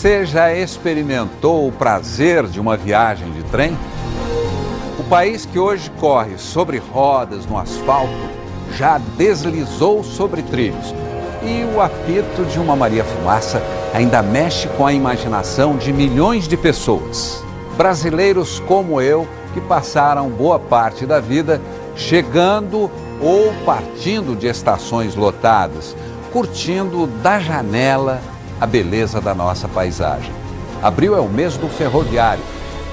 Você já experimentou o prazer de uma viagem de trem? O país que hoje corre sobre rodas no asfalto já deslizou sobre trilhos. E o apito de uma Maria Fumaça ainda mexe com a imaginação de milhões de pessoas. Brasileiros como eu, que passaram boa parte da vida chegando ou partindo de estações lotadas, curtindo da janela a beleza da nossa paisagem. Abril é o mês do ferroviário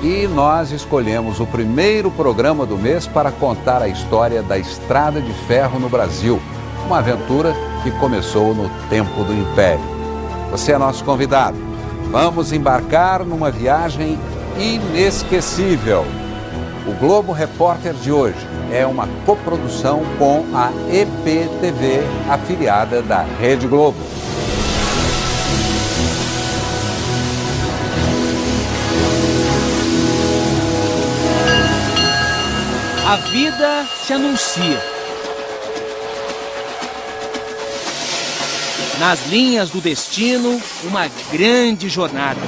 e nós escolhemos o primeiro programa do mês para contar a história da estrada de ferro no Brasil, uma aventura que começou no tempo do Império. Você é nosso convidado. Vamos embarcar numa viagem inesquecível. O Globo Repórter de hoje é uma coprodução com a EPTV, afiliada da Rede Globo. A vida se anuncia. Nas linhas do destino, uma grande jornada.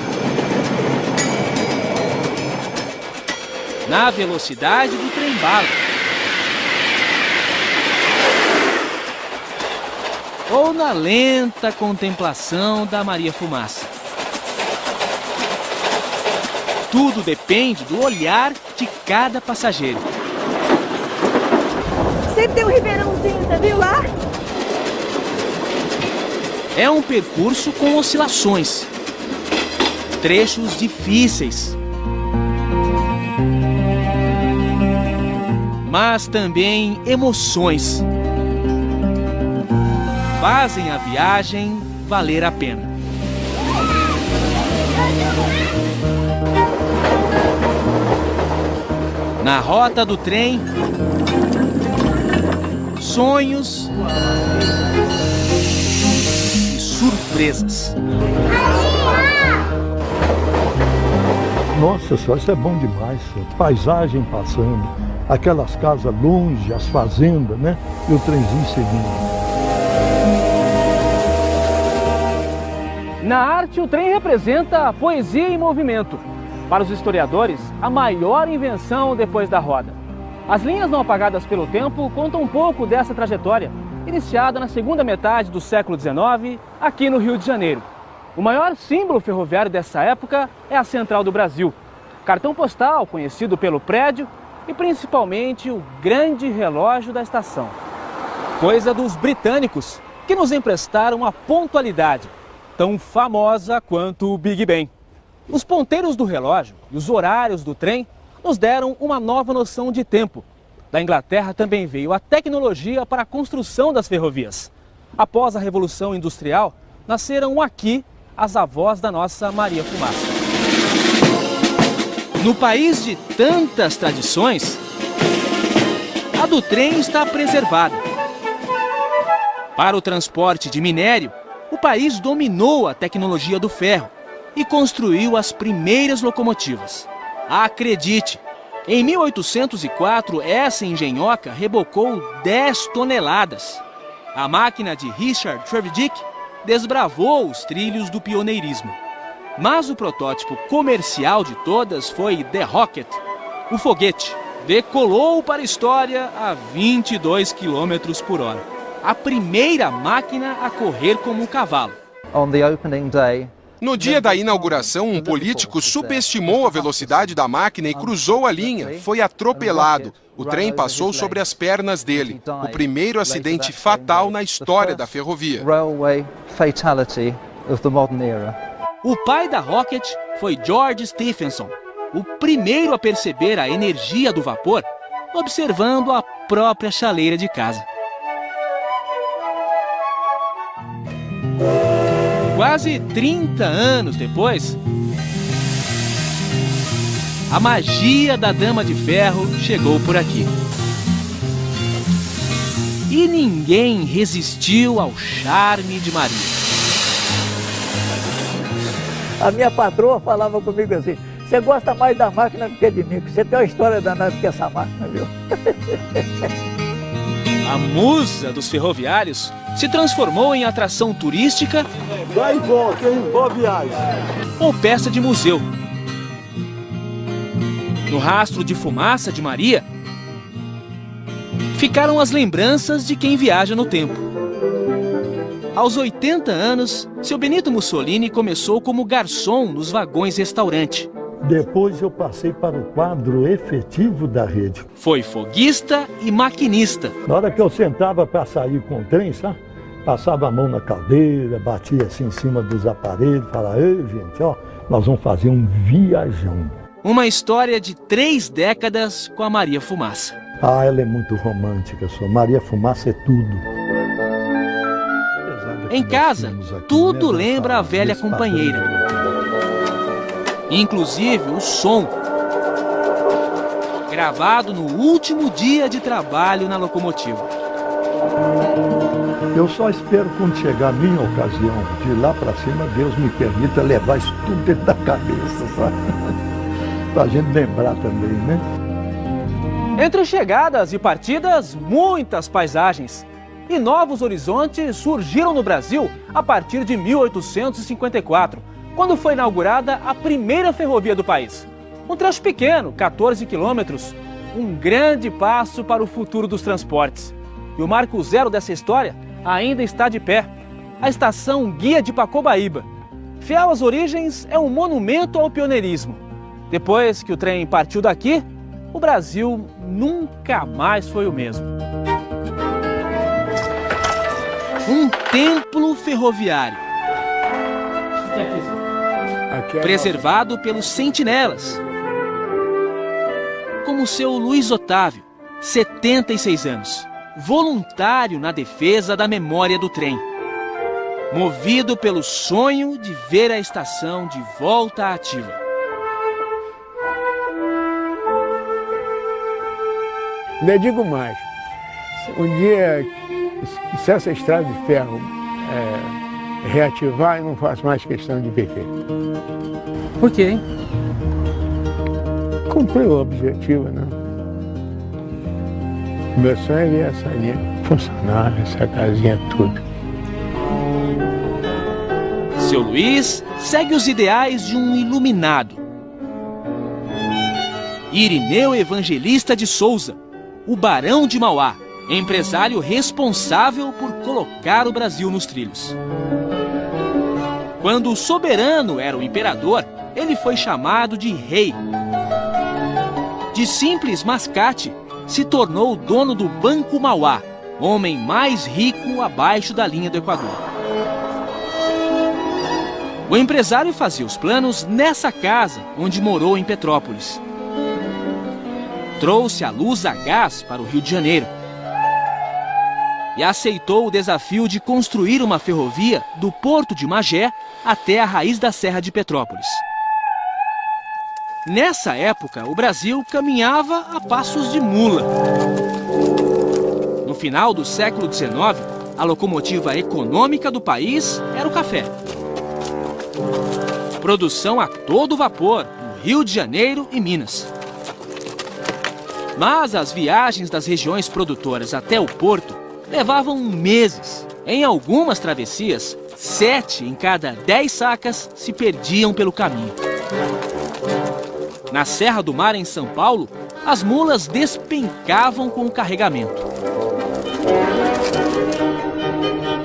Na velocidade do trem-bala. Ou na lenta contemplação da Maria Fumaça. Tudo depende do olhar de cada passageiro. Sempre tem um ribeirãozinho, você viu lá? É um percurso com oscilações, trechos difíceis, mas também emoções. Fazem a viagem valer a pena. Na rota do trem, sonhos e surpresas. Nossa senhora, isso é bom demais. Paisagem passando, aquelas casas longe, as fazendas, né? E o trenzinho seguindo. Na arte, o trem representa a poesia em movimento. Para os historiadores, a maior invenção depois da roda. As linhas não apagadas pelo tempo contam um pouco dessa trajetória, iniciada na segunda metade do século XIX, aqui no Rio de Janeiro. O maior símbolo ferroviário dessa época é a Central do Brasil, cartão postal conhecido pelo prédio e principalmente o grande relógio da estação. Coisa dos britânicos, que nos emprestaram a pontualidade, tão famosa quanto o Big Ben. Os ponteiros do relógio e os horários do trem nos deram uma nova noção de tempo. Da Inglaterra também veio a tecnologia para a construção das ferrovias. Após a Revolução Industrial, nasceram aqui as avós da nossa Maria Fumaça. No país de tantas tradições, a do trem está preservada. Para o transporte de minério, o país dominou a tecnologia do ferro e construiu as primeiras locomotivas. Acredite, em 1804 essa engenhoca rebocou 10 toneladas. A máquina de Richard Trevithick desbravou os trilhos do pioneirismo. Mas o protótipo comercial de todas foi The Rocket, o foguete. Decolou para a história a 22 km por hora. A primeira máquina a correr como um cavalo. No dia da inauguração, um político subestimou a velocidade da máquina e cruzou a linha. Foi atropelado. O trem passou sobre as pernas dele. O primeiro acidente fatal na história da ferrovia. O pai da Rocket foi George Stephenson, o primeiro a perceber a energia do vapor, observando a própria chaleira de casa. Quase 30 anos depois, a magia da Dama de Ferro chegou por aqui. E ninguém resistiu ao charme de Maria. A minha patroa falava comigo assim: você gosta mais da máquina do que de mim, porque você tem uma história danada com essa máquina, viu? A musa dos ferroviários se transformou em atração turística Vai e volta, hein? Boa viagem. ou peça de museu. No rastro de fumaça de Maria, ficaram as lembranças de quem viaja no tempo. Aos 80 anos, seu Benito Mussolini começou como garçom nos vagões-restaurante. Depois eu passei para o quadro efetivo da rede. Foi foguista e maquinista. Na hora que eu sentava para sair com o trem, sabe? Passava a mão na caldeira, batia assim em cima dos aparelhos, falava: ei, gente, ó, nós vamos fazer um viajão. Uma história de 3 décadas com a Maria Fumaça. Ah, ela é muito romântica, sua Maria Fumaça é tudo. Em casa, tudo lembra a velha companheira. Inclusive o som, gravado no último dia de trabalho na locomotiva. Eu só espero quando chegar a minha ocasião, de lá para cima, Deus me permita levar isso tudo dentro da cabeça, sabe? Pra gente lembrar também, né? Entre chegadas e partidas, muitas paisagens. E novos horizontes surgiram no Brasil a partir de 1854, quando foi inaugurada a primeira ferrovia do país. Um trecho pequeno, 14 quilômetros, um grande passo para o futuro dos transportes. E o marco zero dessa história ainda está de pé, a estação Guia de Pacobaíba. Fiel às origens, é um monumento ao pioneirismo. Depois que o trem partiu daqui, o Brasil nunca mais foi o mesmo. Um templo ferroviário, preservado pelos sentinelas, como o seu Luiz Otávio, 76 anos, voluntário na defesa da memória do trem, movido pelo sonho de ver a estação de volta à ativa. Ainda digo mais, um dia, se essa estrada de ferro reativar, eu não faço mais questão de viver. Por quê, hein? Cumpri o objetivo, né? Meu sonho é ver essa linha funcionar, essa casinha, tudo. Seu Luiz segue os ideais de um iluminado. Irineu Evangelista de Souza, o Barão de Mauá, empresário responsável por colocar o Brasil nos trilhos. Quando o soberano era o imperador, ele foi chamado de rei. De simples mascate, se tornou o dono do Banco Mauá, homem mais rico abaixo da linha do Equador. O empresário fazia os planos nessa casa onde morou em Petrópolis. Trouxe a luz a gás para o Rio de Janeiro e aceitou o desafio de construir uma ferrovia do Porto de Magé até a raiz da Serra de Petrópolis. Nessa época, o Brasil caminhava a passos de mula. No final do século XIX, a locomotiva econômica do país era o café. Produção a todo vapor no Rio de Janeiro e Minas. Mas as viagens das regiões produtoras até o porto levavam meses. Em algumas travessias, 7 em cada 10 sacas se perdiam pelo caminho. Na Serra do Mar, em São Paulo, as mulas despencavam com o carregamento.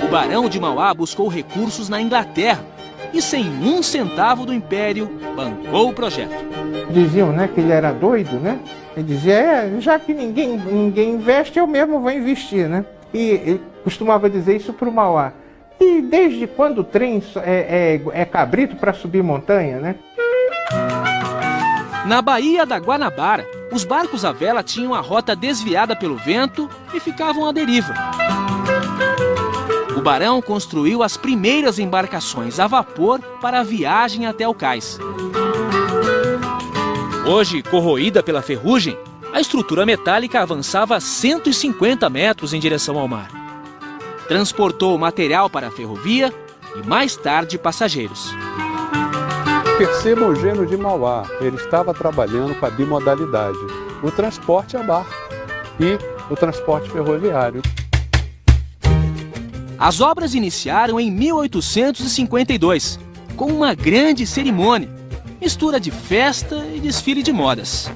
O Barão de Mauá buscou recursos na Inglaterra e, sem 1 centavo do Império, bancou o projeto. Diziam, né, que ele era doido, né? Ele dizia, já que ninguém investe, eu mesmo vou investir, né? E ele costumava dizer isso para o Mauá. E desde quando o trem é cabrito para subir montanha, né? Na Baía da Guanabara, os barcos à vela tinham a rota desviada pelo vento e ficavam à deriva. O Barão construiu as primeiras embarcações a vapor para a viagem até o cais. Hoje, corroída pela ferrugem, a estrutura metálica avançava 150 metros em direção ao mar. Transportou material para a ferrovia e, mais tarde, passageiros. Perceba o gênio de Mauá, ele estava trabalhando com a bimodalidade, o transporte a barco. E o transporte ferroviário. As obras iniciaram em 1852, com uma grande cerimônia, mistura de festa e desfile de modas.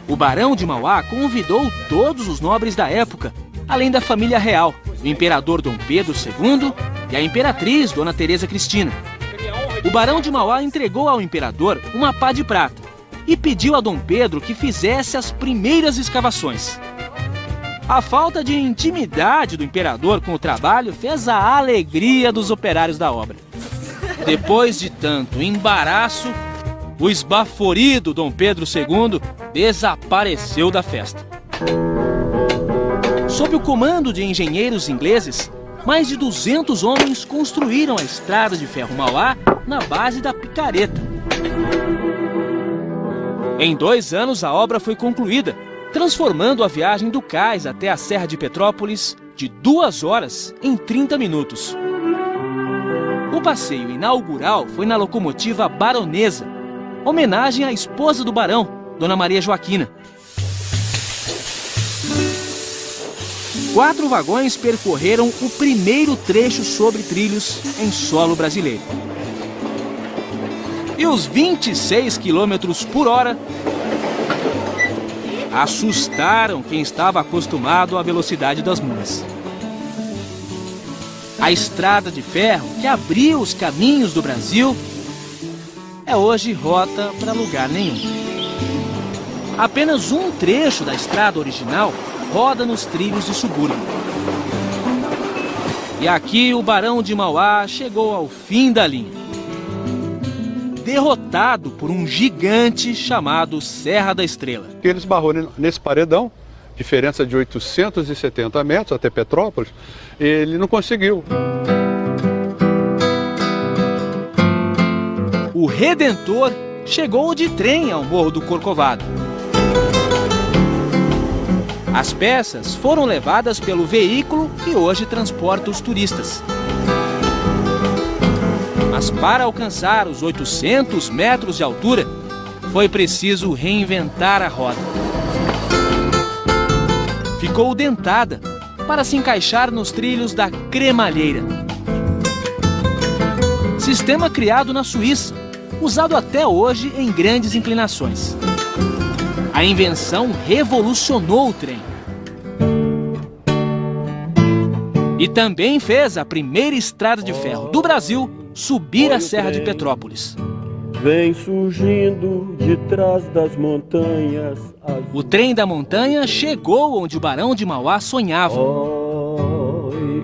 O Barão de Mauá convidou todos os nobres da época, além da família real, o imperador Dom Pedro II e a imperatriz Dona Teresa Cristina. O Barão de Mauá entregou ao imperador uma pá de prata e pediu a Dom Pedro que fizesse as primeiras escavações. A falta de intimidade do imperador com o trabalho fez a alegria dos operários da obra. Depois de tanto embaraço, o esbaforido Dom Pedro II desapareceu da festa. Sob o comando de engenheiros ingleses, mais de 200 homens construíram a estrada de ferro Mauá na base da picareta. Em 2 anos, a obra foi concluída, transformando a viagem do cais até a Serra de Petrópolis de 2 horas em 30 minutos. O passeio inaugural foi na locomotiva Baronesa, homenagem à esposa do barão, Dona Maria Joaquina. 4 vagões percorreram o primeiro trecho sobre trilhos em solo brasileiro. E os 26 km por hora assustaram quem estava acostumado à velocidade das mulas. A estrada de ferro que abriu os caminhos do Brasil é hoje rota para lugar nenhum. Apenas um trecho da estrada original roda nos trilhos de subúrbio. E aqui o Barão de Mauá chegou ao fim da linha, derrotado por um gigante chamado Serra da Estrela. Ele esbarrou nesse paredão, diferença de 870 metros até Petrópolis, ele não conseguiu. O Redentor chegou de trem ao Morro do Corcovado. As peças foram levadas pelo veículo que hoje transporta os turistas. Mas para alcançar os 800 metros de altura, foi preciso reinventar a roda. Ficou dentada para se encaixar nos trilhos da cremalheira. Sistema criado na Suíça, usado até hoje em grandes inclinações. A invenção revolucionou o trem. E também fez a primeira estrada de ferro do Brasil subir a Serra de Petrópolis. Vem surgindo de trás das montanhas. O trem da montanha chegou onde o Barão de Mauá sonhava.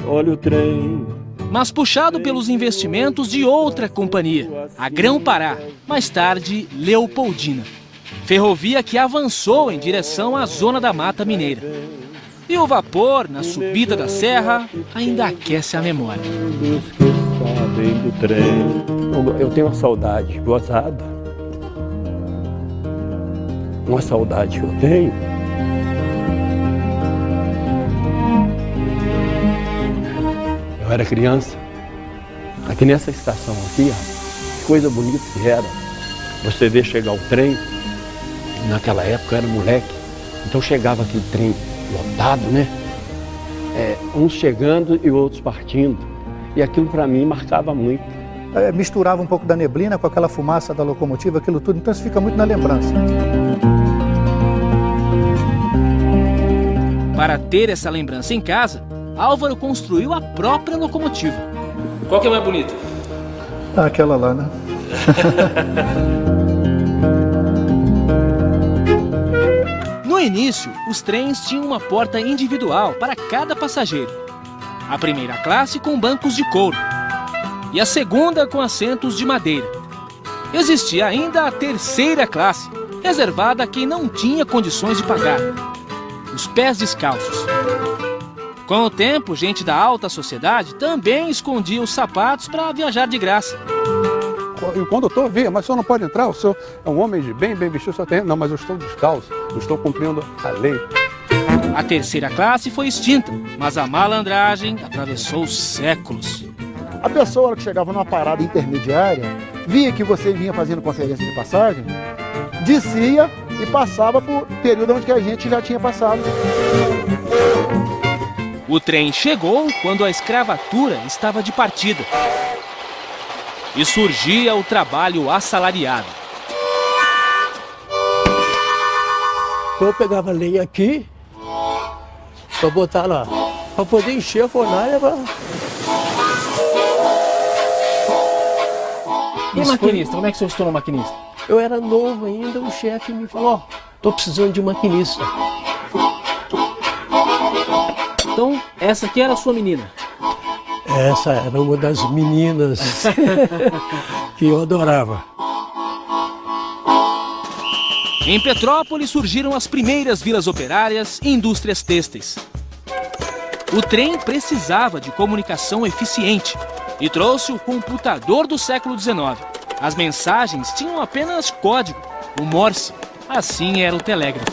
Olha o trem. Mas puxado pelos investimentos de outra companhia, a Grão-Pará, mais tarde Leopoldina. Ferrovia que avançou em direção à zona da Mata Mineira. E o vapor, na subida da serra, ainda aquece a memória. Do trem. Eu tenho uma saudade gozada. Uma saudade que eu tenho. Eu era criança, aqui nessa estação aqui, ó, que coisa bonita que era. Você vê chegar o trem, naquela época eu era moleque, então chegava aquele trem lotado, né? Uns chegando e outros partindo. E aquilo para mim marcava muito. Misturava um pouco da neblina com aquela fumaça da locomotiva, aquilo tudo, então isso fica muito na lembrança. Para ter essa lembrança em casa, Álvaro construiu a própria locomotiva. Qual que é mais bonita? Aquela lá, né? No início, os trens tinham uma porta individual para cada passageiro. A primeira classe com bancos de couro e a segunda com assentos de madeira. Existia ainda a terceira classe, reservada a quem não tinha condições de pagar. Os pés descalços. Com o tempo, gente da alta sociedade também escondia os sapatos para viajar de graça. E o condutor via, mas o senhor não pode entrar, o senhor é um homem de bem vestido, só tem... Não, mas eu estou descalço, eu estou cumprindo a lei. A terceira classe foi extinta, mas a malandragem atravessou séculos. A pessoa que chegava numa parada intermediária, via que você vinha fazendo conferência de passagem, descia e passava por período onde a gente já tinha passado. O trem chegou quando a escravatura estava de partida. E surgia o trabalho assalariado. Eu pegava lenha aqui para botar lá, para poder encher a fornalha. E maquinista? Como é que você se tornou maquinista? Eu era novo ainda, o chefe me falou, ó, tô precisando de um maquinista. Então, essa aqui era a sua menina? Essa era uma das meninas que eu adorava. Em Petrópolis surgiram as primeiras vilas operárias e indústrias têxteis. O trem precisava de comunicação eficiente e trouxe o computador do século XIX. As mensagens tinham apenas código, o Morse. Assim era o telégrafo.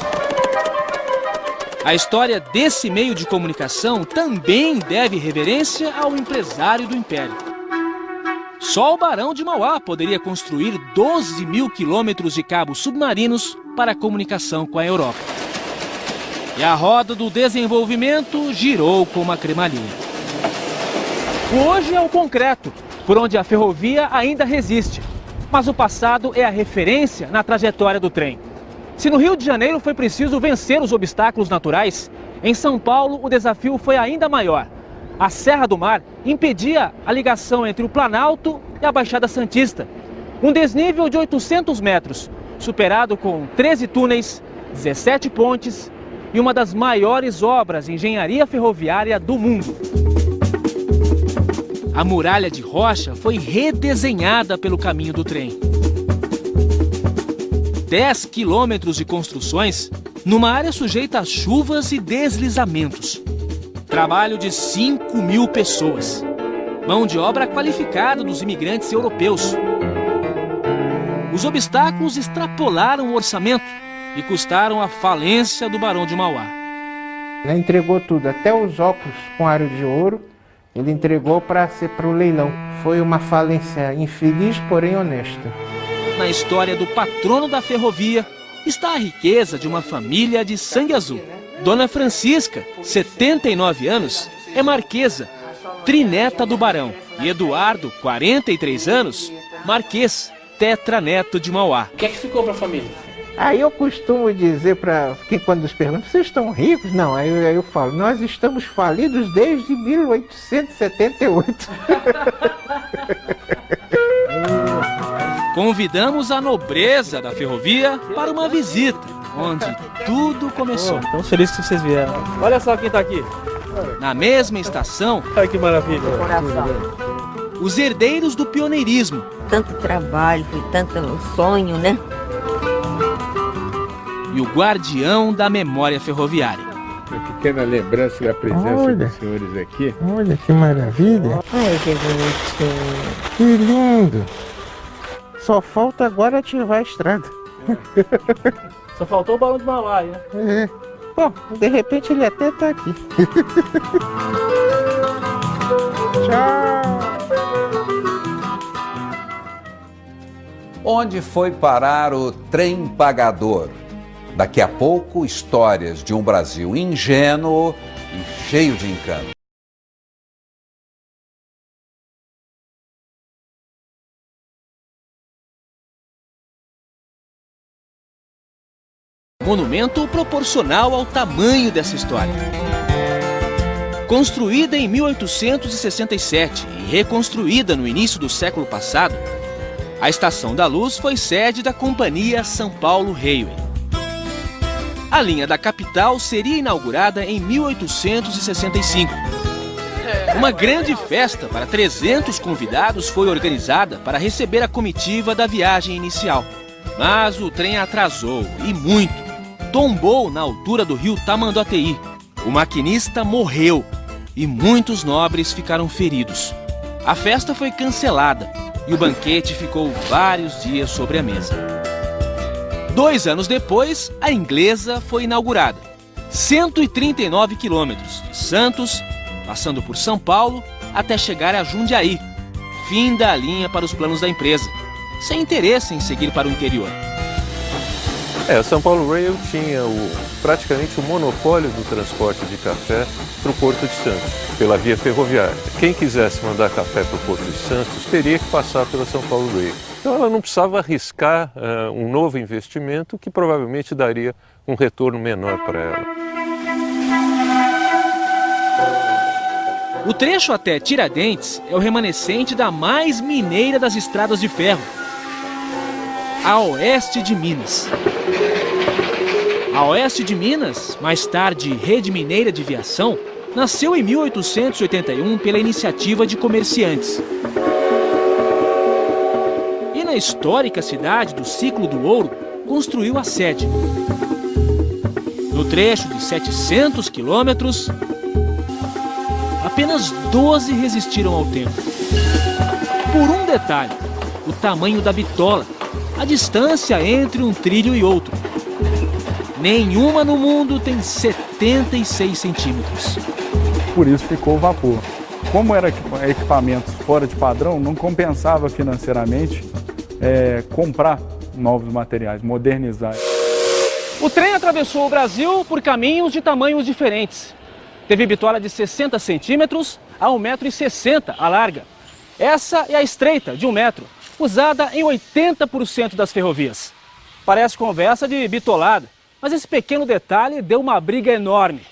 A história desse meio de comunicação também deve reverência ao empresário do Império. Só o Barão de Mauá poderia construir 12 mil quilômetros de cabos submarinos para a comunicação com a Europa. E a roda do desenvolvimento girou como a cremalheira. Hoje é o concreto, por onde a ferrovia ainda resiste. Mas o passado é a referência na trajetória do trem. Se no Rio de Janeiro foi preciso vencer os obstáculos naturais, em São Paulo o desafio foi ainda maior. A Serra do Mar impedia a ligação entre o Planalto e a Baixada Santista. Um desnível de 800 metros, superado com 13 túneis, 17 pontes e uma das maiores obras de engenharia ferroviária do mundo. A muralha de rocha foi redesenhada pelo caminho do trem. 10 quilômetros de construções numa área sujeita a chuvas e deslizamentos. Trabalho de 5 mil pessoas. Mão de obra qualificada dos imigrantes europeus. Os obstáculos extrapolaram o orçamento e custaram a falência do Barão de Mauá. Ele entregou tudo, até os óculos com aro de ouro, ele entregou para o leilão. Foi uma falência infeliz, porém honesta. Na história do patrono da ferrovia está a riqueza de uma família de sangue azul. Dona Francisca, 79 anos, é marquesa, trineta do Barão. E Eduardo, 43 anos, marquês, tetraneto de Mauá. O que é que ficou para a família? Aí eu costumo dizer para quem quando nos perguntam, vocês estão ricos? Não, aí eu falo, nós estamos falidos desde 1878. Convidamos a nobreza da ferrovia para uma visita, onde tudo começou. Estamos felizes que vocês vieram. Olha só quem está aqui. Na mesma estação, olha que maravilha. Os herdeiros do pioneirismo. Tanto trabalho, foi tanto sonho, né? E o guardião da memória ferroviária. Uma pequena lembrança da presença dos senhores aqui. Olha que maravilha. Ai, que bonitinho. Que lindo. Só falta agora ativar a estrada. Só faltou o Barão de Mauá, né? É. Bom, de repente ele até está aqui. Tchau. Onde foi parar o trem pagador? Daqui a pouco, histórias de um Brasil ingênuo e cheio de encanto. Monumento proporcional ao tamanho dessa história. Construída em 1867 e reconstruída no início do século passado, a Estação da Luz foi sede da Companhia São Paulo Railway. A linha da capital seria inaugurada em 1865. Uma grande festa para 300 convidados foi organizada para receber a comitiva da viagem inicial. Mas o trem atrasou, e muito. Tombou na altura do rio Tamanduateí. O maquinista morreu e muitos nobres ficaram feridos. A festa foi cancelada e o banquete ficou vários dias sobre a mesa. 2 anos depois, a Inglesa foi inaugurada. 139 quilômetros, de Santos, passando por São Paulo, até chegar a Jundiaí. Fim da linha para os planos da empresa, sem interesse em seguir para o interior. São Paulo Rail tinha praticamente o monopólio do transporte de café para o Porto de Santos, pela via ferroviária. Quem quisesse mandar café para o Porto de Santos teria que passar pela São Paulo Rail. Então ela não precisava arriscar um novo investimento que provavelmente daria um retorno menor para ela. O trecho até Tiradentes é o remanescente da mais mineira das estradas de ferro, a Oeste de Minas. A Oeste de Minas, mais tarde Rede Mineira de Viação, nasceu em 1881 pela iniciativa de comerciantes. E na histórica cidade do Ciclo do Ouro, construiu a sede. No trecho de 700 quilômetros, apenas 12 resistiram ao tempo. Por um detalhe, o tamanho da bitola, a distância entre um trilho e outro. Nenhuma no mundo tem 76 centímetros. Por isso ficou o vapor. Como era equipamentos fora de padrão, não compensava financeiramente comprar novos materiais, modernizar. O trem atravessou o Brasil por caminhos de tamanhos diferentes. Teve bitola de 60 centímetros a 1,60 m a larga. Essa é a estreita, de 1 metro, usada em 80% das ferrovias. Parece conversa de bitolada, mas esse pequeno detalhe deu uma briga enorme.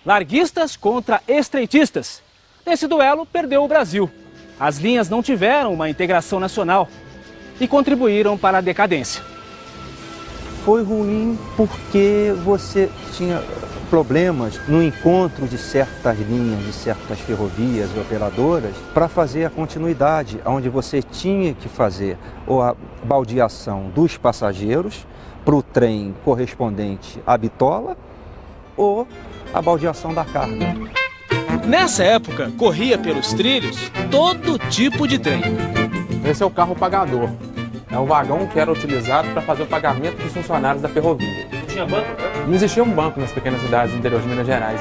Larguistas contra estreitistas. Nesse duelo, perdeu o Brasil. As linhas não tiveram uma integração nacional e contribuíram para a decadência. Foi ruim porque você tinha problemas no encontro de certas linhas, de certas ferrovias e operadoras para fazer a continuidade, onde você tinha que fazer ou a baldeação dos passageiros para o trem correspondente à bitola ou a baldeação da carga. Nessa época, corria pelos trilhos todo tipo de trem. Esse é o carro pagador. É o vagão que era utilizado para fazer o pagamento dos funcionários da ferrovia. Tinha banco? Não existia um banco nas pequenas cidades do interior de Minas Gerais.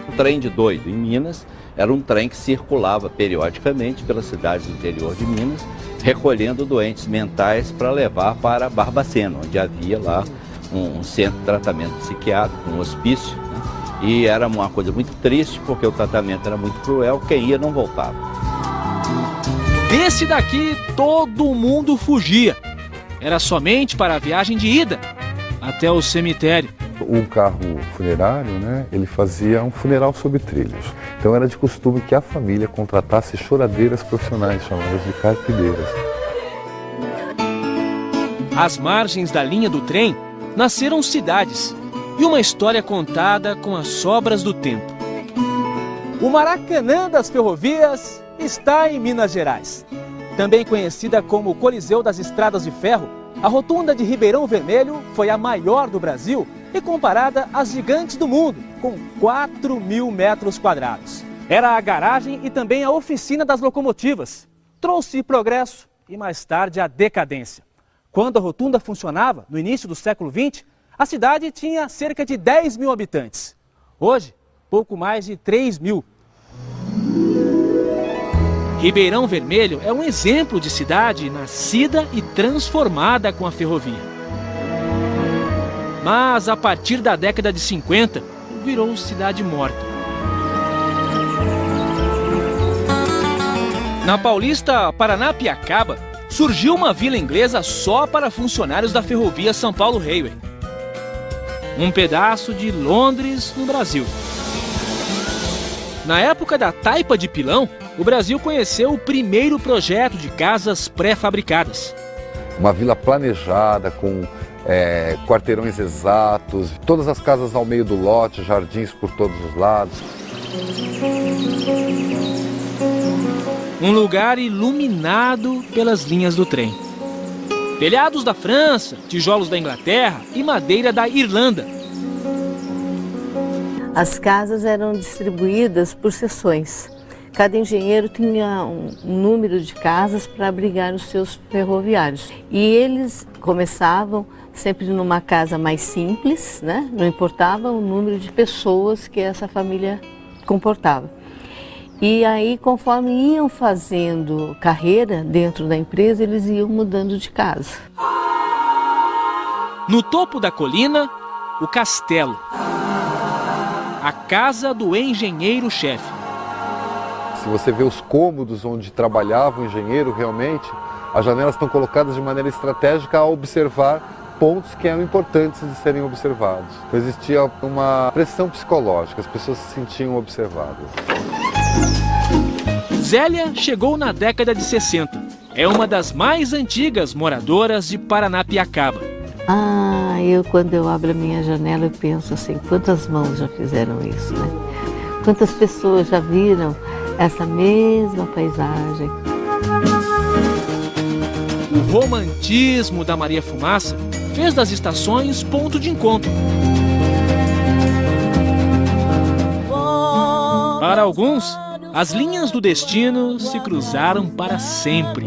O trem de doido em Minas era um trem que circulava periodicamente pelas cidades do interior de Minas, recolhendo doentes mentais para levar para Barbacena, onde havia lá um centro de tratamento psiquiátrico, um hospício, né? E era uma coisa muito triste, porque o tratamento era muito cruel, quem ia não voltava. Desse daqui, todo mundo fugia. Era somente para a viagem de ida até o cemitério. O carro funerário, né, ele fazia um funeral sobre trilhos. Então era de costume que a família contratasse choradeiras profissionais, chamadas de carpideiras. Às margens da linha do trem, nasceram cidades e uma história contada com as sobras do tempo. O Maracanã das ferrovias está em Minas Gerais. Também conhecida como Coliseu das Estradas de Ferro, a rotunda de Ribeirão Vermelho foi a maior do Brasil e comparada às gigantes do mundo, com 4.000 metros quadrados. Era a garagem e também a oficina das locomotivas. Trouxe progresso e mais tarde a decadência. Quando a rotunda funcionava, no início do século XX, a cidade tinha cerca de 10 mil habitantes. Hoje, pouco mais de 3 mil. Ribeirão Vermelho é um exemplo de cidade nascida e transformada com a ferrovia. Mas a partir da década de 50, virou cidade morta. Na Paulista Paranapiacaba, surgiu uma vila inglesa só para funcionários da ferrovia São Paulo Railway. Um pedaço de Londres, no Brasil. Na época da taipa de pilão, o Brasil conheceu o primeiro projeto de casas pré-fabricadas. Uma vila planejada, com quarteirões exatos, todas as casas ao meio do lote, jardins por todos os lados. Um lugar iluminado pelas linhas do trem. Telhados da França, tijolos da Inglaterra e madeira da Irlanda. As casas eram distribuídas por seções. Cada engenheiro tinha um número de casas para abrigar os seus ferroviários. E eles começavam sempre numa casa mais simples, né? Não importava o número de pessoas que essa família comportava. E aí, conforme iam fazendo carreira dentro da empresa, eles iam mudando de casa. No topo da colina, o castelo. A casa do engenheiro-chefe. Se você vê os cômodos onde trabalhava o engenheiro, realmente, as janelas estão colocadas de maneira estratégica a observar pontos que eram importantes de serem observados. Então, existia uma pressão psicológica, as pessoas se sentiam observadas. Zélia chegou na década de 60. É uma das mais antigas moradoras de Paranapiacaba. Quando eu abro a minha janela, eu penso assim, quantas mãos já fizeram isso, né? Quantas pessoas já viram essa mesma paisagem. O romantismo da Maria Fumaça fez das estações ponto de encontro. Para alguns, as linhas do destino se cruzaram para sempre.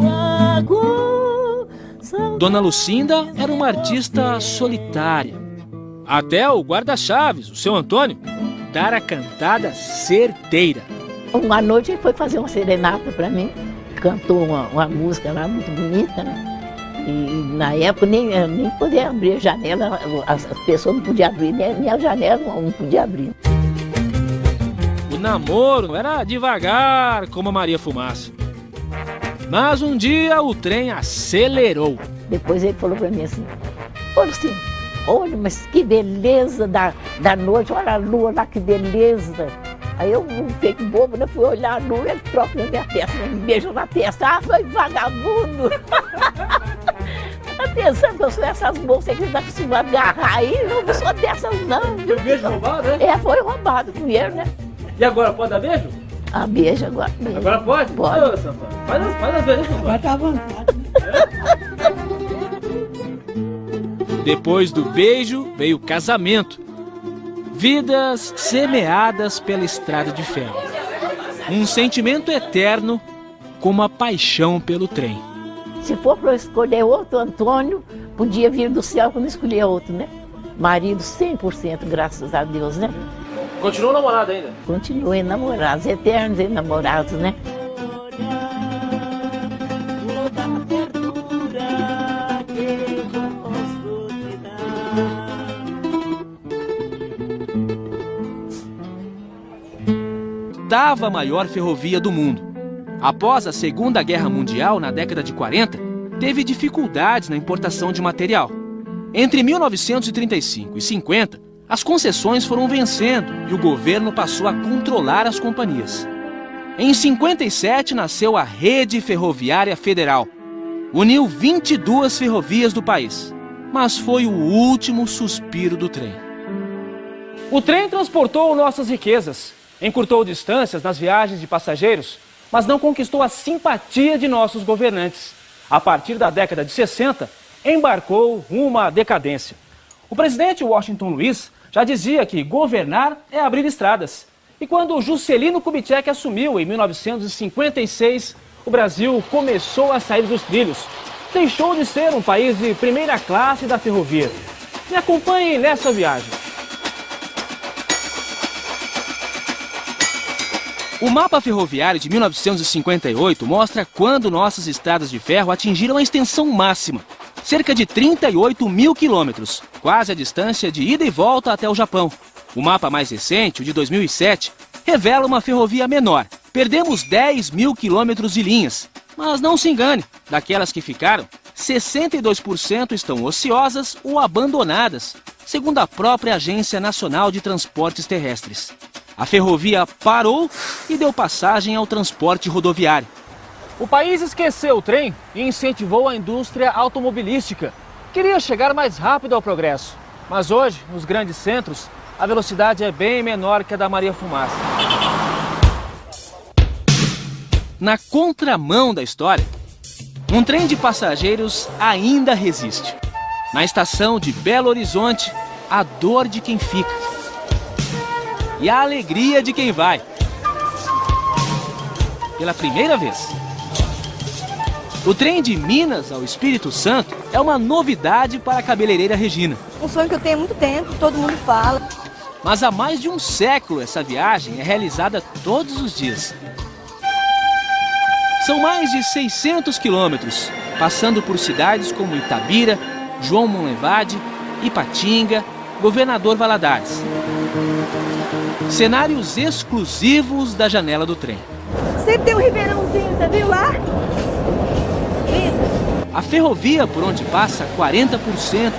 Dona Lucinda era uma artista solitária. Até o guarda-chaves, o seu Antônio, dar a cantada certeira. Uma noite ele foi fazer uma serenata para mim, cantou uma música lá muito bonita, né? E na época nem podia abrir a janela, as pessoas não podiam abrir, nem a janela não podia abrir. O namoro era devagar como a Maria Fumaça. Mas um dia o trem acelerou. Depois ele falou para mim assim, assim, olha, mas que beleza da noite, olha a lua lá, que beleza. Aí eu fiquei bobo, né? Fui olhar a lua, ele próprio na minha testa, me beijou na testa. Foi vagabundo! Tá pensando que eu sou essas moças que não precisam agarrar aí? Não sou dessas, não. Foi beijo roubado, né? Foi roubado primeiro, né? E agora, pode dar beijo? Beijo agora. Beijo. Agora pode? Pode. Ô, faz as beijos. Agora tá à vontade. Depois do beijo veio o casamento. Vidas semeadas pela estrada de ferro. Um sentimento eterno como a paixão pelo trem. Se for para eu escolher outro Antônio, podia vir do céu quando escolher outro, né? Marido 100%, graças a Deus, né? Continua namorado ainda? Continuem namorados, eternos enamorados, né? A maior ferrovia do mundo. Após a Segunda Guerra Mundial, na década de 40, teve dificuldades na importação de material. Entre 1935 e 50, as concessões foram vencendo e o governo passou a controlar as companhias. Em 57 nasceu a Rede Ferroviária Federal. Uniu 22 ferrovias do país, mas foi o último suspiro do trem. O trem transportou nossas riquezas, encurtou distâncias nas viagens de passageiros, mas não conquistou a simpatia de nossos governantes. A partir da década de 60, embarcou rumo à decadência. O presidente Washington Luiz já dizia que governar é abrir estradas. E quando Juscelino Kubitschek assumiu em 1956, o Brasil começou a sair dos trilhos. Deixou de ser um país de primeira classe da ferrovia. Me acompanhe nessa viagem. O mapa ferroviário de 1958 mostra quando nossas estradas de ferro atingiram a extensão máxima, cerca de 38 mil quilômetros, quase a distância de ida e volta até o Japão. O mapa mais recente, o de 2007, revela uma ferrovia menor. Perdemos 10 mil quilômetros de linhas, mas não se engane, daquelas que ficaram, 62% estão ociosas ou abandonadas, segundo a própria Agência Nacional de Transportes Terrestres. A ferrovia parou e deu passagem ao transporte rodoviário. O país esqueceu o trem e incentivou a indústria automobilística. Queria chegar mais rápido ao progresso. Mas hoje, nos grandes centros, a velocidade é bem menor que a da Maria Fumaça. Na contramão da história, um trem de passageiros ainda resiste. Na estação de Belo Horizonte, a dor de quem fica. E a alegria de quem vai. Pela primeira vez. O trem de Minas ao Espírito Santo é uma novidade para a cabeleireira Regina. Um sonho que eu tenho há muito tempo, todo mundo fala. Mas há mais de um século essa viagem é realizada todos os dias. São mais de 600 quilômetros, passando por cidades como Itabira, João Monlevade, Ipatinga, Governador Valadares. Cenários exclusivos da janela do trem. Sempre tem um ribeirãozinho, você viu lá? A ferrovia por onde passa 40%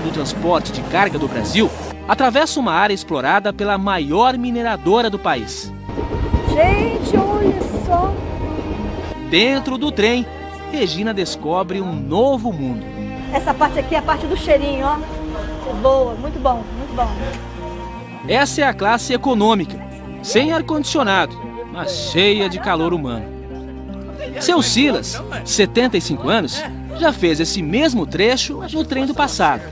do transporte de carga do Brasil atravessa uma área explorada pela maior mineradora do país. Gente, olha só! Dentro do trem, Regina descobre um novo mundo. Essa parte aqui é a parte do cheirinho, ó. Boa, muito bom, muito bom. Essa é a classe econômica, sem ar-condicionado, mas cheia de calor humano. Seu Silas, 75 anos, já fez esse mesmo trecho no trem do passado.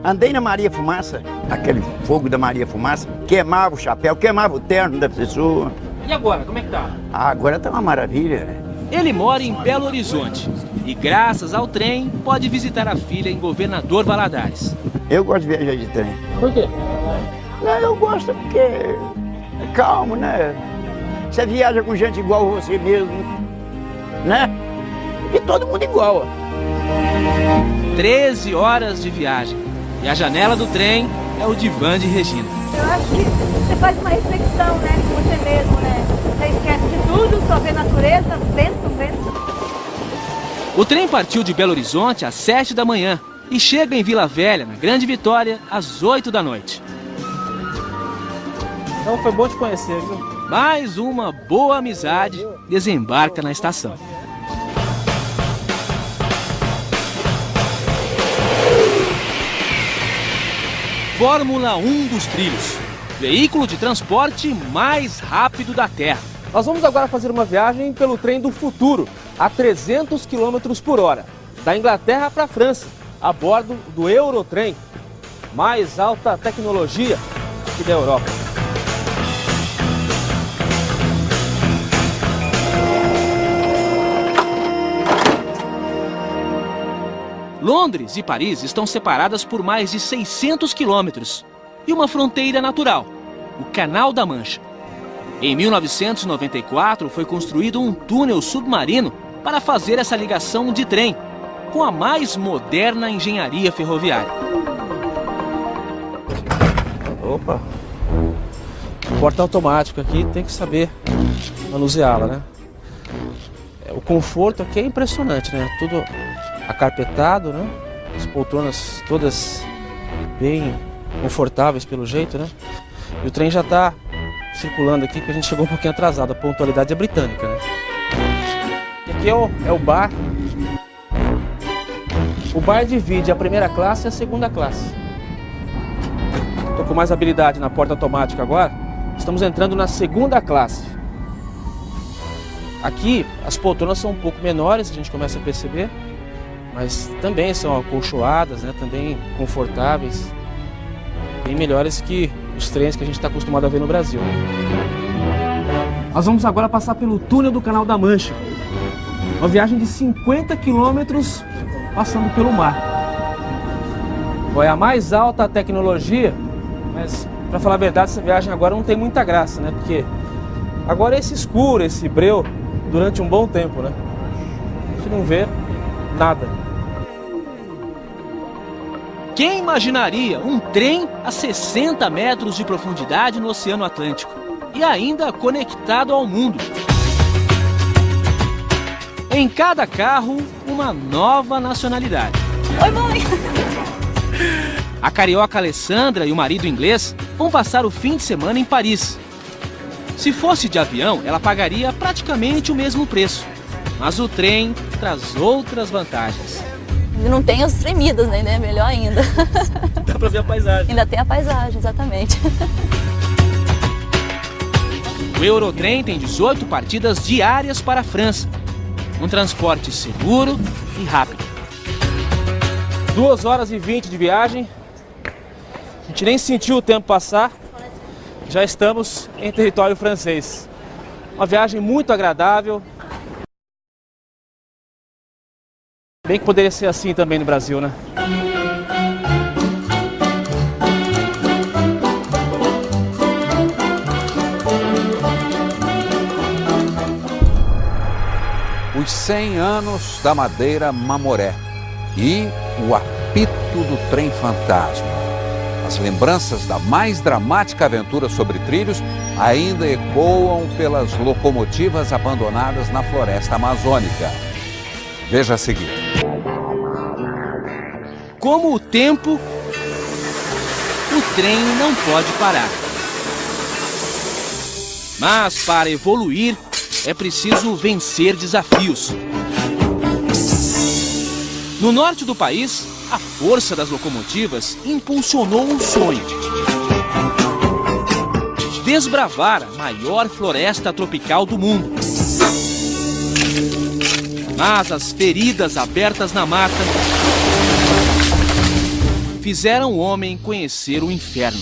Andei na Maria Fumaça, aquele fogo da Maria Fumaça, queimava o chapéu, queimava o terno da pessoa. E agora, como é que tá? Agora tá uma maravilha. Ele mora em Belo Horizonte e, graças ao trem, pode visitar a filha em Governador Valadares. Eu gosto de viajar de trem. Por quê? Não, eu gosto porque é calmo, né? Você viaja com gente igual a você mesmo, né? E todo mundo igual. 13 horas de viagem. E a janela do trem é o divã de Regina. Eu acho que você faz uma reflexão, né, com você mesmo, né? Você esquece de tudo, só vê natureza, vento, vento. O trem partiu de Belo Horizonte às 7 da manhã e chega em Vila Velha, na Grande Vitória, às 8 da noite. Então foi bom te conhecer, viu? Mais uma boa amizade desembarca na estação. Fórmula 1 dos trilhos. Veículo de transporte mais rápido da Terra. Nós vamos agora fazer uma viagem pelo trem do futuro, a 300 km por hora, da Inglaterra para a França, a bordo do Eurotrem, mais alta tecnologia aqui da Europa. Londres e Paris estão separadas por mais de 600 quilômetros e uma fronteira natural, o Canal da Mancha. Em 1994 foi construído um túnel submarino para fazer essa ligação de trem, com a mais moderna engenharia ferroviária. Opa! Porta automática aqui, tem que saber manuseá-la, né? O conforto aqui é impressionante, né? Tudo acarpetado, né? As poltronas todas bem confortáveis pelo jeito, né? E o trem já está circulando aqui, porque a gente chegou um pouquinho atrasado. A pontualidade é britânica, né? E aqui é o bar. O bar divide a primeira classe e a segunda classe. Estou com mais habilidade na porta automática agora. Estamos entrando na segunda classe. Aqui as poltronas são um pouco menores, a gente começa a perceber, mas também são acolchoadas, né? Também confortáveis, bem melhores que os trens que a gente está acostumado a ver no Brasil. Nós vamos agora passar pelo túnel do Canal da Mancha. Uma viagem de 50 quilômetros passando pelo mar. É a mais alta tecnologia, mas para falar a verdade, essa viagem agora não tem muita graça, né? Porque agora é esse escuro, esse breu, durante um bom tempo, né? A gente não vê nada. Quem imaginaria um trem a 60 metros de profundidade no Oceano Atlântico e ainda conectado ao mundo? Em cada carro, uma nova nacionalidade. Oi, mãe! A carioca Alessandra e o marido inglês vão passar o fim de semana em Paris. Se fosse de avião, ela pagaria praticamente o mesmo preço. Mas o trem traz outras vantagens. Não tem as tremidas, né? Melhor ainda. Dá pra ver a paisagem. Ainda tem a paisagem, exatamente. O Eurotrem tem 18 partidas diárias para a França. Um transporte seguro e rápido. 2 horas e 20 de viagem. A gente nem sentiu o tempo passar. Já estamos em território francês. Uma viagem muito agradável. Bem que poderia ser assim também no Brasil, né? Os 100 anos da madeira Mamoré e o apito do trem fantasma. As lembranças da mais dramática aventura sobre trilhos ainda ecoam pelas locomotivas abandonadas na floresta amazônica. Veja a seguir. Como o tempo, o trem não pode parar. Mas para evoluir, é preciso vencer desafios. No norte do país, a força das locomotivas impulsionou um sonho: desbravar a maior floresta tropical do mundo. Mas as feridas abertas na mata fizeram o homem conhecer o inferno.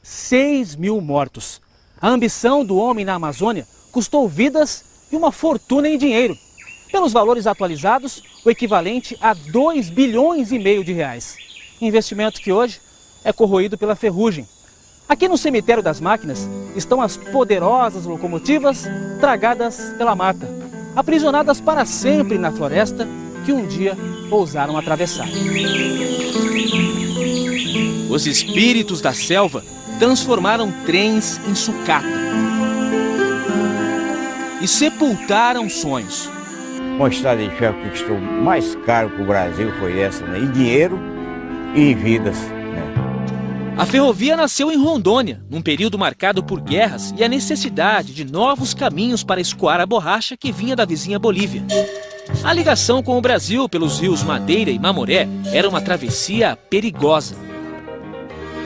6.000 mortos. A ambição do homem na Amazônia custou vidas e uma fortuna em dinheiro. Pelos valores atualizados, o equivalente a 2,5 bilhões de reais. Investimento que hoje é corroído pela ferrugem. Aqui no cemitério das máquinas estão as poderosas locomotivas tragadas pela mata, aprisionadas para sempre na floresta que um dia ousaram atravessar. Os espíritos da selva transformaram trens em sucata e sepultaram sonhos. Uma estrada de ferro que custou mais caro para o Brasil foi essa, né? Em dinheiro e em vidas. A ferrovia nasceu em Rondônia, num período marcado por guerras e a necessidade de novos caminhos para escoar a borracha que vinha da vizinha Bolívia. A ligação com o Brasil pelos rios Madeira e Mamoré era uma travessia perigosa.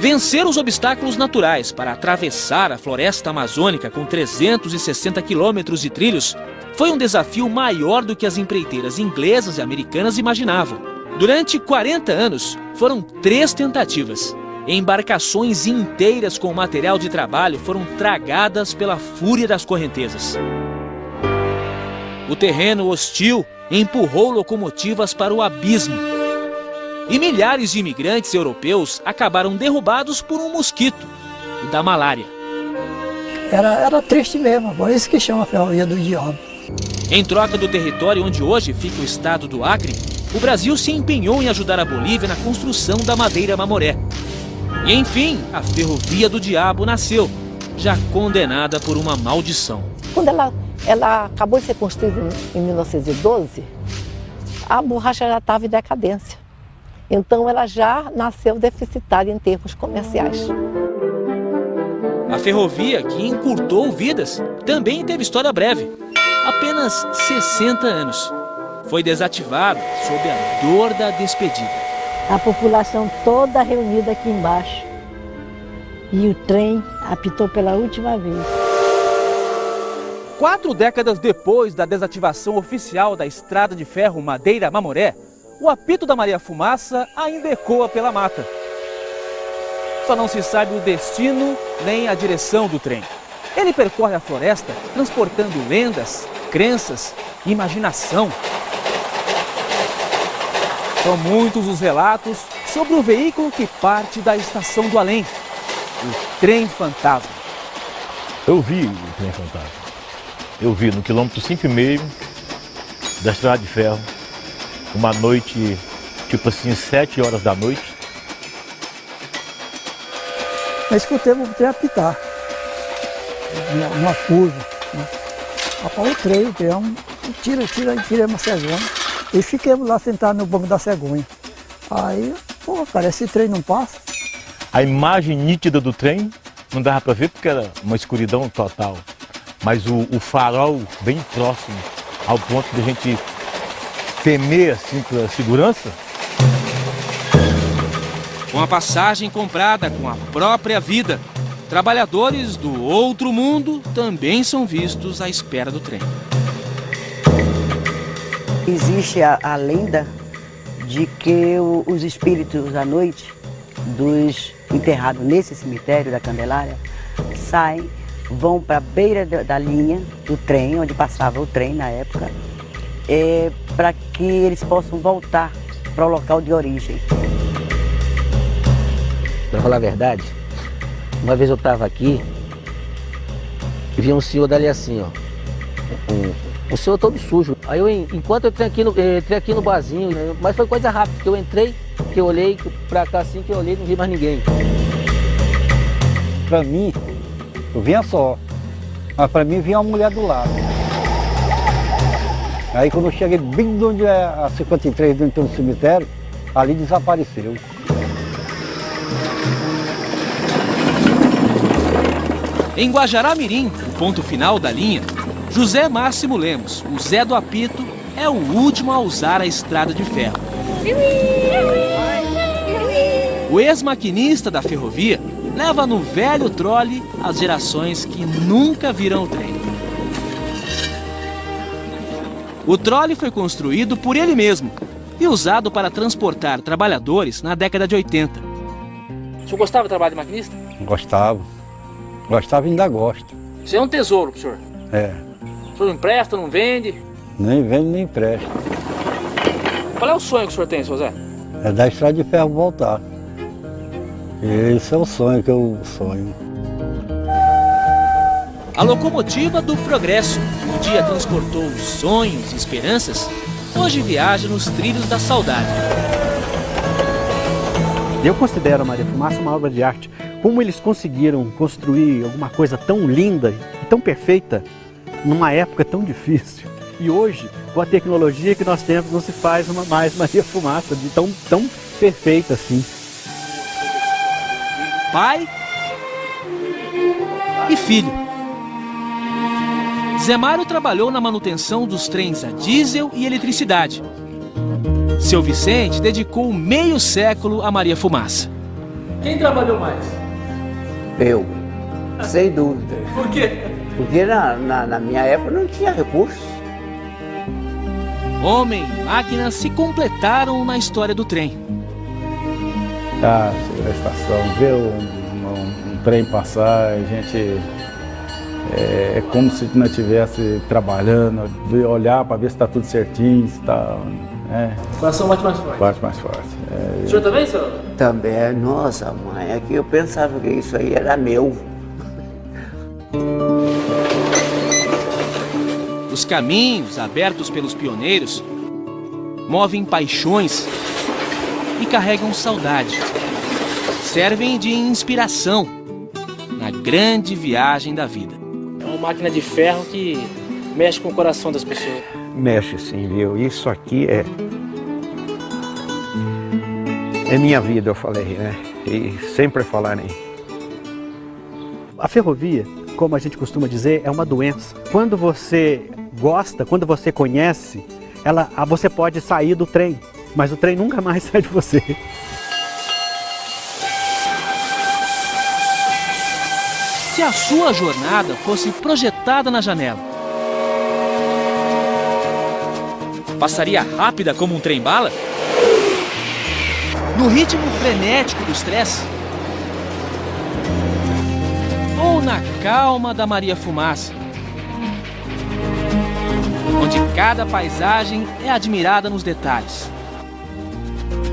Vencer os obstáculos naturais para atravessar a floresta amazônica com 360 quilômetros de trilhos foi um desafio maior do que as empreiteiras inglesas e americanas imaginavam. Durante 40 anos, foram 3 tentativas. Embarcações inteiras com material de trabalho foram tragadas pela fúria das correntezas. O terreno hostil empurrou locomotivas para o abismo. E milhares de imigrantes europeus acabaram derrubados por um mosquito, o da malária. Era triste mesmo, por isso que chama a Ferrovia do Diabo. Em troca do território onde hoje fica o estado do Acre, o Brasil se empenhou em ajudar a Bolívia na construção da Madeira Mamoré. E enfim, a Ferrovia do Diabo nasceu, já condenada por uma maldição. Quando ela acabou de ser construída em 1912, a borracha já estava em decadência. Então ela já nasceu deficitária em termos comerciais. A ferrovia, que encurtou vidas, também teve história breve. Apenas 60 anos. Foi desativada sob a dor da despedida. A população toda reunida aqui embaixo. E o trem apitou pela última vez. 4 décadas depois da desativação oficial da estrada de ferro Madeira-Mamoré, o apito da Maria Fumaça ainda ecoa pela mata. Só não se sabe o destino nem a direção do trem. Ele percorre a floresta transportando lendas, crenças e imaginação. São muitos os relatos sobre o veículo que parte da Estação do Além, o Trem Fantasma. Eu vi o Trem Fantasma. Eu vi no quilômetro 5,5 da estrada de ferro, uma noite, tipo assim, 7 horas da noite. Nós escutamos o trem apitar, uma curva. Né? Após o trem, tira uma cegonha. E fiquemos lá sentados no banco da cegonha. Aí, pô, cara, esse trem não passa. A imagem nítida do trem não dava para ver porque era uma escuridão total. Mas o farol bem próximo, ao ponto de a gente temer assim pela segurança. Com a passagem comprada com a própria vida, trabalhadores do outro mundo também são vistos à espera do trem. Existe a lenda de que os espíritos à noite dos enterrados nesse cemitério da Candelária saem, vão para a beira da linha do trem, onde passava o trem na época, para que eles possam voltar para o local de origem. Para falar a verdade, uma vez eu estava aqui e vi um senhor dali assim, ó, o senhor todo sujo. Aí enquanto eu entrei aqui no barzinho, né, mas foi coisa rápida, que eu entrei, que eu olhei pra cá assim, que eu olhei, não vi mais ninguém. Pra mim, eu vinha só, mas pra mim vinha uma mulher do lado. Aí quando eu cheguei bem de onde é a 53, dentro do cemitério, ali desapareceu. Em Guajará-Mirim, o ponto final da linha, José Máximo Lemos, o Zé do Apito, é o último a usar a estrada de ferro. O ex-maquinista da ferrovia leva no velho trole as gerações que nunca viram o trem. O trole foi construído por ele mesmo e usado para transportar trabalhadores na década de 80. O senhor gostava do trabalho de maquinista? Gostava. Gostava e ainda gosto. Isso é um tesouro pro senhor. É. O senhor não empresta, não vende? Nem vende, nem empresta. Qual é o sonho que o senhor tem, seu Zé? É da estrada de ferro voltar. Esse é o sonho que eu sonho. A locomotiva do progresso, que um dia transportou sonhos e esperanças, hoje viaja nos trilhos da saudade. Eu considero a Maria Fumaça uma obra de arte. Como eles conseguiram construir alguma coisa tão linda e tão perfeita numa época tão difícil. E hoje, com a tecnologia que nós temos, não se faz mais Maria Fumaça de tão perfeita assim. Pai e filho. Zé Mário trabalhou na manutenção dos trens a diesel e eletricidade. Seu Vicente dedicou meio século a Maria Fumaça. Quem trabalhou mais? Eu, sem dúvida. Por quê? Porque na minha época não tinha recursos. Homem e máquina se completaram na história do trem. Chegar na estação, ver um trem passar, a gente é como se não estivesse trabalhando, olhar para ver se está tudo certinho, se está... O coração bate mais forte. Bate mais forte. O senhor também, senhor? Também. Nossa, mãe, é que eu pensava que isso aí era meu. Os caminhos abertos pelos pioneiros movem paixões e carregam saudade. Servem de inspiração na grande viagem da vida. É uma máquina de ferro que mexe com o coração das pessoas. Mexe sim, viu? Isso aqui é minha vida, eu falei, né? E sempre falarei. A ferrovia, como a gente costuma dizer, é uma doença. Quando você gosta, quando você conhece, você pode sair do trem, mas o trem nunca mais sai de você. Se a sua jornada fosse projetada na janela, passaria rápida como um trem-bala? No ritmo frenético do estresse? Ou na calma da Maria Fumaça? Onde cada paisagem é admirada nos detalhes.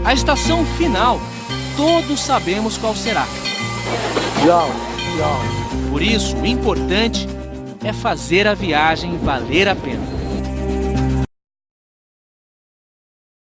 A estação final, todos sabemos qual será. Por isso, o importante é fazer a viagem valer a pena.